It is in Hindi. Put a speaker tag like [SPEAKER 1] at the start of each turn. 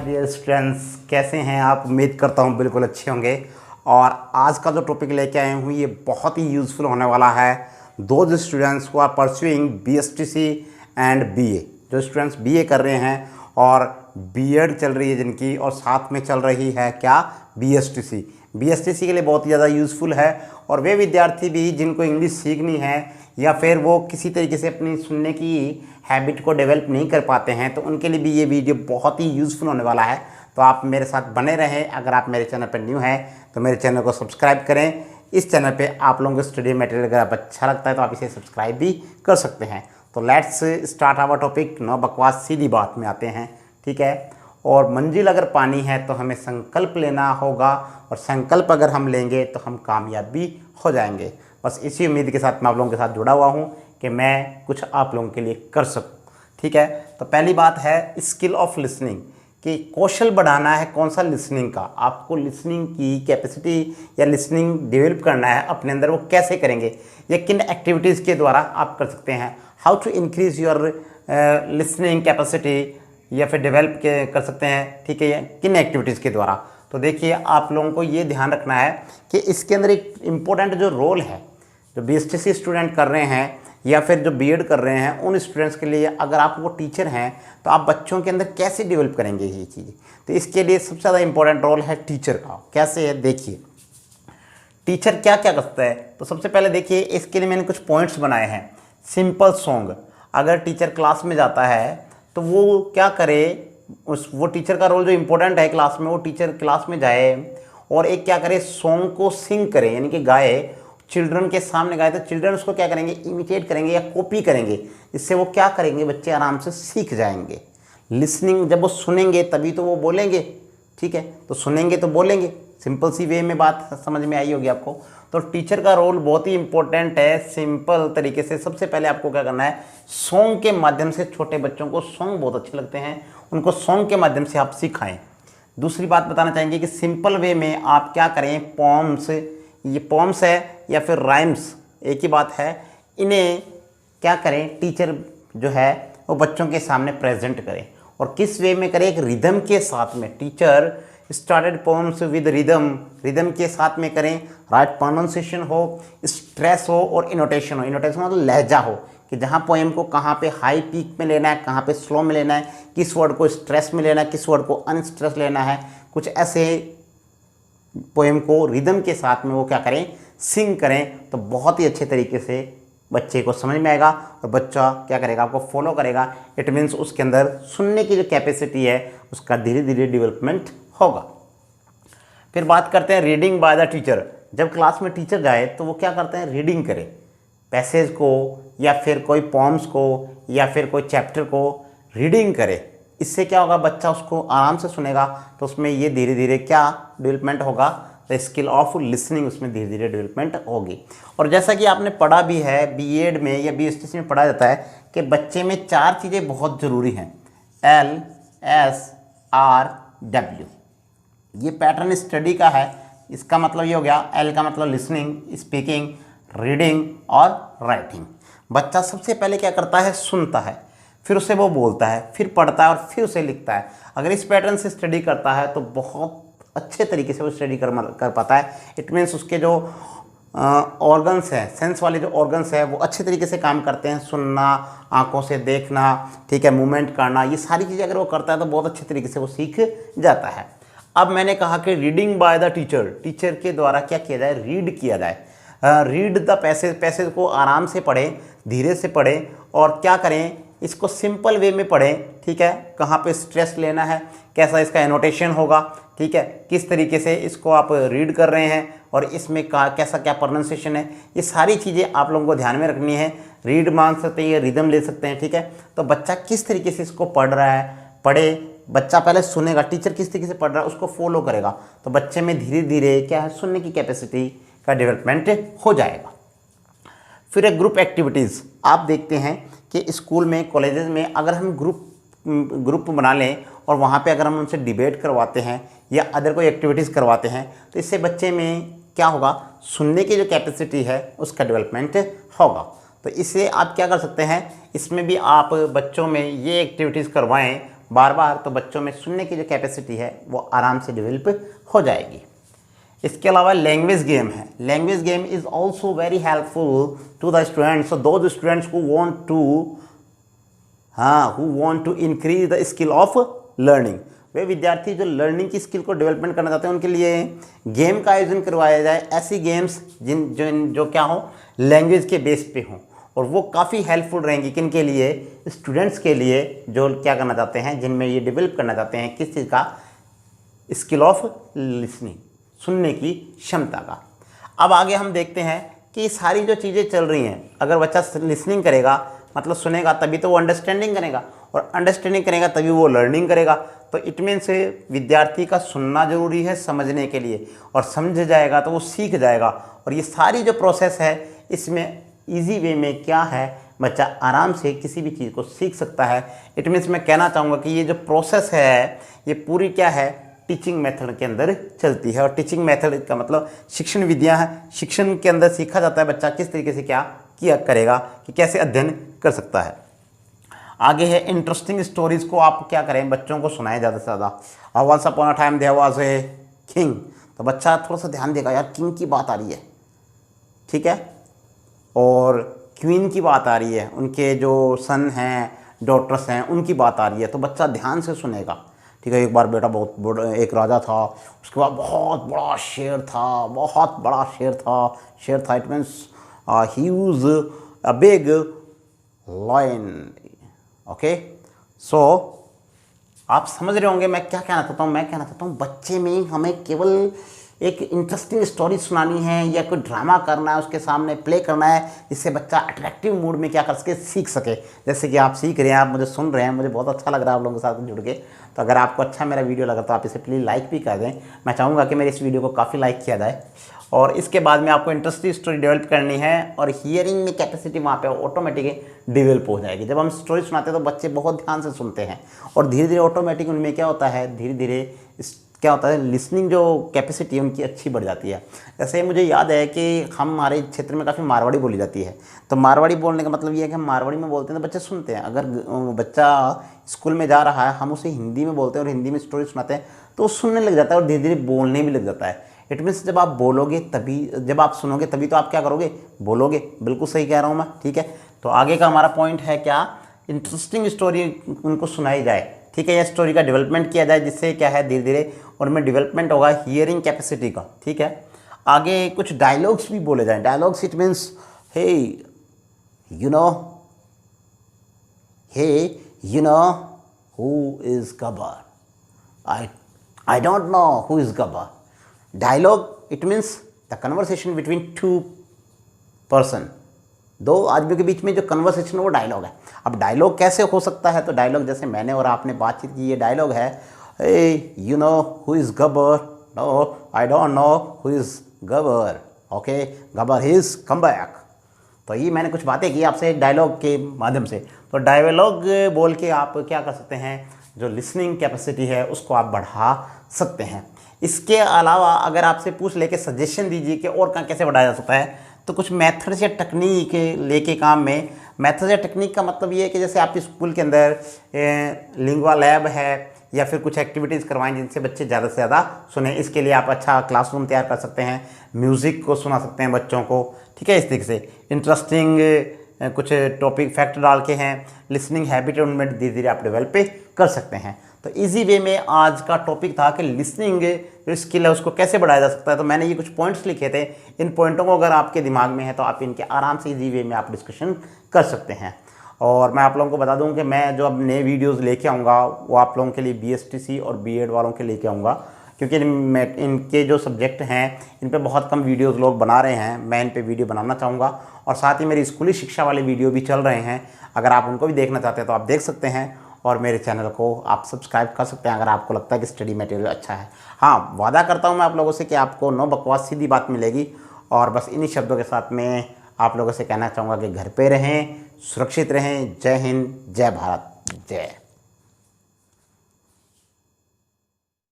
[SPEAKER 1] डियर स्टूडेंट्स, कैसे हैं आप। उम्मीद करता हूँ बिल्कुल अच्छे होंगे। और आज का जो टॉपिक लेके आए हूँ ये बहुत ही यूज़फुल होने वाला है। दो students who are pursuing BSTC and BA, जो स्टूडेंट्स बीए कर रहे हैं और बीएड चल रही है जिनकी, और साथ में चल रही है क्या, बीएसटीसी। बीएसटीसी के लिए बहुत ही ज़्यादा यूज़फुल है। और वे विद्यार्थी भी जिनको इंग्लिश सीखनी है या फिर वो किसी तरीके से अपनी सुनने की हैबिट को डेवलप नहीं कर पाते हैं, तो उनके लिए भी ये वीडियो बहुत ही यूज़फुल होने वाला है। तो आप मेरे साथ बने रहें। अगर आप मेरे चैनल पर न्यू हैं तो मेरे चैनल को सब्सक्राइब करें। इस चैनल पे आप लोगों को स्टडी मटेरियल अगर आप अच्छा लगता है तो आप इसे सब्सक्राइब भी कर सकते हैं। तो let's start our topic. No बकवास, सीधी बात में आते हैं, ठीक है। और मंजिल अगर पानी है तो हमें संकल्प लेना होगा, और संकल्प अगर हम लेंगे तो हम कामयाब भी हो जाएंगे। बस इसी उम्मीद के साथ मैं आप लोगों के साथ जुड़ा हुआ हूँ कि मैं कुछ आप लोगों के लिए कर सकूँ, ठीक है। तो पहली बात है स्किल ऑफ लिसनिंग, कि कौशल बढ़ाना है कौन सा, लिसनिंग का। आपको लिसनिंग की कैपेसिटी या लिसनिंग डेवलप करना है अपने अंदर, वो कैसे करेंगे, या किन एक्टिविटीज़ के द्वारा आप कर सकते हैं। How to increase your listening capacity, या फिर डेवलप कर सकते हैं, ठीक है, किन एक्टिविटीज़ के द्वारा। तो देखिए, आप लोगों को ये ध्यान रखना है कि इसके अंदर एक इम्पोर्टेंट जो रोल है, जो बीएसटीसी स्टूडेंट कर रहे हैं या फिर जो बीएड कर रहे हैं, उन स्टूडेंट्स के लिए अगर आप वो टीचर हैं तो आप बच्चों के अंदर कैसे डेवलप करेंगे ये चीज़। तो इसके लिए सबसे ज़्यादा इंपॉर्टेंट रोल है टीचर का। कैसे है, देखिए टीचर क्या क्या करता है। तो सबसे पहले देखिए, इसके लिए मैंने कुछ पॉइंट्स बनाए हैं। सिंपल सॉन्ग, अगर टीचर क्लास में जाता है तो वो क्या करे, वो टीचर का रोल जो इम्पोर्टेंट है क्लास में, वो टीचर क्लास में जाए और एक क्या करे, सॉन्ग को सिंग करे, यानी कि गाए, चिल्ड्रन के सामने गाए। तो चिल्ड्रन उसको क्या करेंगे, इमिटेट करेंगे या कॉपी करेंगे। इससे वो क्या करेंगे, बच्चे आराम से सीख जाएंगे। लिसनिंग, जब वो सुनेंगे तभी तो वो बोलेंगे, ठीक है। तो सुनेंगे तो बोलेंगे। सिंपल सी वे में बात समझ में आई होगी आपको। तो टीचर का रोल बहुत ही इंपॉर्टेंट है। सिंपल तरीके से सबसे पहले आपको क्या करना है, सॉन्ग के माध्यम से, छोटे बच्चों को सॉन्ग बहुत अच्छे लगते हैं, उनको सॉन्ग के माध्यम से आप सिखाएं। दूसरी बात बताना चाहेंगे कि सिंपल वे में आप क्या करें, पॉम्स, ये पॉम्स है या फिर राइम्स, एक ही बात है, इन्हें क्या करें, टीचर जो है वो बच्चों के सामने प्रेजेंट करें। और किस वे में करें, एक रिदम के साथ में। Teacher started poems with rhythm, rhythm के साथ में करें। राइट प्रोनाउंसिएशन हो, स्ट्रेस हो और इनोटेशन हो। इनोटेशन मतलब लहजा हो, कि जहाँ पोएम को कहाँ पे हाई पीक में लेना है, कहाँ पे स्लो में लेना है, किस वर्ड को स्ट्रेस में लेना है, किस वर्ड को अनस्ट्रेस लेना है। कुछ ऐसे पोएम को रिदम के साथ में वो क्या करें, सिंग करें। तो बहुत ही अच्छे तरीके से बच्चे को समझ में आएगा और बच्चा क्या करेगा, आपको फॉलो करेगा। इट मीन्स उसके अंदर सुनने की जो कैपेसिटी है उसका धीरे धीरे डेवलपमेंट होगा। फिर बात करते हैं रीडिंग बाय द टीचर। जब क्लास में टीचर जाए तो वो क्या करते हैं, रीडिंग करें पैसेज को या फिर कोई पोम्स को या फिर कोई चैप्टर को रीडिंग करे। इससे क्या होगा, बच्चा उसको आराम से सुनेगा, तो उसमें ये धीरे धीरे क्या डेवलपमेंट होगा, द स्किल ऑफ लिसनिंग उसमें धीरे धीरे डेवलपमेंट होगी। और जैसा कि आपने पढ़ा भी है बीएड में या बीएसटीसी में पढ़ा जाता है कि बच्चे में 4 चीज़ें बहुत ज़रूरी हैं, LSRW। ये पैटर्न स्टडी का है। इसका मतलब ये हो गया, L का मतलब लिसनिंग, स्पीकिंग, रीडिंग और राइटिंग। बच्चा सबसे पहले क्या करता है, सुनता है, फिर उसे वो बोलता है, फिर पढ़ता है और फिर उसे लिखता है। अगर इस पैटर्न से स्टडी करता है तो बहुत अच्छे तरीके से वो स्टडी कर पाता है। इट मीन्स उसके जो ऑर्गन्स हैं, सेंस वाले जो ऑर्गन्स हैं, वो अच्छे तरीके से काम करते हैं। सुनना, आंखों से देखना, ठीक है, मूवमेंट करना, ये सारी चीज़ें अगर वो करता है तो बहुत अच्छे तरीके से वो सीख जाता है। अब मैंने कहा कि reading by the teacher, teacher के द्वारा क्या किया जाए, रीड किया जाए। रीड द पैसेज को आराम से पढ़ें, धीरे से पढ़ें और क्या करें, इसको सिंपल वे में पढ़ें, ठीक है। कहाँ पे स्ट्रेस लेना है, कैसा इसका एनोटेशन होगा, ठीक है, किस तरीके से इसको आप रीड कर रहे हैं और इसमें कैसा क्या प्रोनाउंसिएशन है, ये सारी चीज़ें आप लोगों को ध्यान में रखनी है। रीड मान सकते हैं, रिदम ले सकते हैं, ठीक है। तो बच्चा किस तरीके से इसको पढ़ रहा है, पढ़े, बच्चा पहले सुनेगा, टीचर किस तरीके से पढ़ रहा है उसको फॉलो करेगा, तो बच्चे में धीरे धीरे क्या है, सुनने की कैपेसिटी का डेवलपमेंट हो जाएगा। फिर एक ग्रुप एक्टिविटीज़, आप देखते हैं कि स्कूल में, कॉलेजेस में अगर हम ग्रुप बना लें और वहाँ पे अगर हम उनसे डिबेट करवाते हैं या अदर कोई एक्टिविटीज़ करवाते हैं, तो इससे बच्चे में क्या होगा, सुनने की जो कैपेसिटी है उसका डेवलपमेंट होगा। तो इससे आप क्या कर सकते हैं, इसमें भी आप बच्चों में ये एक्टिविटीज़ करवाएं, बार बार, तो बच्चों में सुनने की जो कैपेसिटी है वो आराम से डेवलप हो जाएगी। इसके अलावा लैंग्वेज गेम है। Language game is also very helpful to the students, those students who want to increase the skill of learning. वे विद्यार्थी जो लर्निंग की स्किल को डेवलपमेंट करना चाहते हैं उनके लिए गेम का आयोजन करवाया जाए, ऐसी गेम्स जो क्या हो, लैंग्वेज के बेस पे हों, और वो काफ़ी हेल्पफुल रहेंगी किन के लिए, स्टूडेंट्स के लिए जो क्या करना चाहते हैं, जिनमें ये डेवलप करना चाहते हैं किस चीज़ का, स्किल ऑफ लिसनिंग, सुनने की क्षमता का। अब आगे हम देखते हैं कि सारी जो चीज़ें चल रही हैं, अगर बच्चा लिसनिंग करेगा मतलब सुनेगा तभी तो वो अंडरस्टैंडिंग करेगा, और अंडरस्टैंडिंग करेगा तभी वो लर्निंग करेगा। तो इट मीन्स विद्यार्थी का सुनना जरूरी है समझने के लिए, और समझ जाएगा तो वो सीख जाएगा। और ये सारी जो प्रोसेस है इसमें ईजी वे में क्या है, बच्चा आराम से किसी भी चीज़ को सीख सकता है। इट मीन्स मैं कहना चाहूँगा कि ये जो प्रोसेस है ये पूरी क्या है, टीचिंग मेथड के अंदर चलती है। और टीचिंग मेथड का मतलब शिक्षण विद्या है, शिक्षण के अंदर सीखा जाता है बच्चा किस तरीके से क्या किया करेगा, कि कैसे अध्ययन कर सकता है। आगे है इंटरेस्टिंग स्टोरीज़ को आप क्या करें, बच्चों को सुनाएं ज़्यादा से ज़्यादा। Once upon a time there was a king, तो बच्चा थोड़ा सा ध्यान देगा, यार किंग की बात आ रही है, ठीक है, और क्वीन की बात आ रही है, उनके जो सन हैं डॉटर्स हैं उनकी बात आ रही है, तो बच्चा ध्यान से सुनेगा, ठीक है। एक बार बेटा बहुत बड़ा एक राजा था, उसके बाद बहुत बड़ा शेर था, बहुत बड़ा शेर था, it means he was a big lion, okay. So आप समझ रहे होंगे मैं क्या कहना चाहता हूँ। मैं कहना चाहता हूँ बच्चे में हमें केवल एक इंटरेस्टिंग स्टोरी सुनानी है या कोई ड्रामा करना है, उसके सामने प्ले करना है, जिससे बच्चा अट्रैक्टिव मूड में क्या कर सके, सीख सके। जैसे कि आप सीख रहे हैं, आप मुझे सुन रहे हैं, मुझे बहुत अच्छा लग रहा है आप लोगों के साथ जुड़ के। तो अगर आपको अच्छा मेरा वीडियो लगा तो आप इसे प्लीज़ लाइक भी कर दें। मैं चाहूँगा कि मेरे इस वीडियो को काफ़ी लाइक किया जाए। और इसके बाद में आपको इंटरेस्टिंग स्टोरी डेवलप करनी है, और हियरिंग में कैपेसिटी वहाँ पे ऑटोमेटिक डेवलप हो जाएगी। जब हम स्टोरी सुनाते हैं तो बच्चे बहुत ध्यान से सुनते हैं, और धीरे धीरे ऑटोमेटिक उनमें क्या होता है, धीरे धीरे क्या होता है, लिसनिंग जो कैपेसिटी है उनकी अच्छी बढ़ जाती है। जैसे मुझे याद है कि हमारे क्षेत्र में काफ़ी मारवाड़ी बोली जाती है, तो मारवाड़ी बोलने का मतलब ये है कि हम मारवाड़ी में बोलते हैं तो बच्चे सुनते हैं। अगर बच्चा स्कूल में जा रहा है, हम उसे हिंदी में बोलते हैं और हिंदी में स्टोरी सुनाते हैं तो वो सुनने लग जाता है और धीरे धीरे बोलने भी लग जाता है। इट मीन्स जब आप बोलोगे तभी, जब आप सुनोगे तभी तो आप क्या करोगे, बोलोगे। बिल्कुल सही कह रहा हूँ मैं, ठीक है। तो आगे का हमारा पॉइंट है क्या, इंटरेस्टिंग स्टोरी उनको सुनाई जाए, ठीक है, या स्टोरी का डेवलपमेंट किया जाए, जिससे क्या है धीरे धीरे उनमें डेवलपमेंट होगा हियरिंग कैपेसिटी का, ठीक है। आगे कुछ डायलॉग्स भी बोले जाएं। Dialogues it means hey you know who is Gabbar, I don't know who is Gabbar. Dialogue it means the conversation between two person, दो आदमियों के बीच में जो कन्वर्सेशन है वो डायलॉग है। अब डायलॉग कैसे हो सकता है, तो डायलॉग जैसे मैंने और आपने बातचीत की, ये डायलॉग है, hey you know who is Gabbar? No, I don't know who is Gabbar. Okay, Gabbar is come back. तो ये मैंने कुछ बातें की आपसे डायलॉग के माध्यम से। तो डायलॉग बोल के आप क्या कर सकते हैं, जो लिसनिंग कैपेसिटी है उसको आप बढ़ा सकते हैं। इसके अलावा अगर आपसे पूछ लेके सजेशन दीजिए कि और कहाँ कैसे बढ़ाया जा सकता है, तो कुछ मेथड्स या टेक्निक लेके काम में। मेथड या टेक्निक का मतलब ये है कि जैसे आपके स्कूल के अंदर लिंगुआ लैब है, या फिर कुछ एक्टिविटीज़ करवाएं जिनसे बच्चे ज़्यादा से ज़्यादा सुने। इसके लिए आप अच्छा क्लासरूम तैयार कर सकते हैं, म्यूज़िक को सुना सकते हैं बच्चों को, ठीक है। इस तरीके से इंटरेस्टिंग कुछ टॉपिक फैक्ट डाल के हैं, लिसनिंग हैबिट उनमें धीरे धीरे आप डेवलप कर सकते हैं। तो इजी वे में आज का टॉपिक था कि लिसनिंग जो स्किल है उसको कैसे बढ़ाया जा सकता है। तो मैंने ये कुछ पॉइंट्स लिखे थे, इन पॉइंटों को अगर आपके दिमाग में है तो आप इनके आराम से इजी वे में आप डिस्कशन कर सकते हैं। और मैं आप लोगों को बता दूं कि मैं जो अब नए वीडियोस लेके आऊँगा वो आप लोगों के लिए BSTC और B.Ed वालों के लेके आऊँगा, क्योंकि इनके जो सब्जेक्ट हैं इन पे बहुत कम वीडियोस लोग बना रहे हैं। मैं इन पे वीडियो बनाना चाहूँगा, और साथ ही मेरी स्कूली शिक्षा वाले वीडियो भी चल रहे हैं। अगर आप उनको भी देखना चाहते हैं तो आप देख सकते हैं, और मेरे चैनल को आप सब्सक्राइब कर सकते हैं अगर आपको लगता है कि स्टडी मटेरियल अच्छा है। हाँ, वादा करता हूँ मैं आप लोगों से कि आपको नो बकवास सीधी बात मिलेगी। और बस इन्हीं शब्दों के साथ में आप लोगों से कहना चाहूँगा कि घर पे रहें, सुरक्षित रहें। जय हिंद, जय भारत, जय।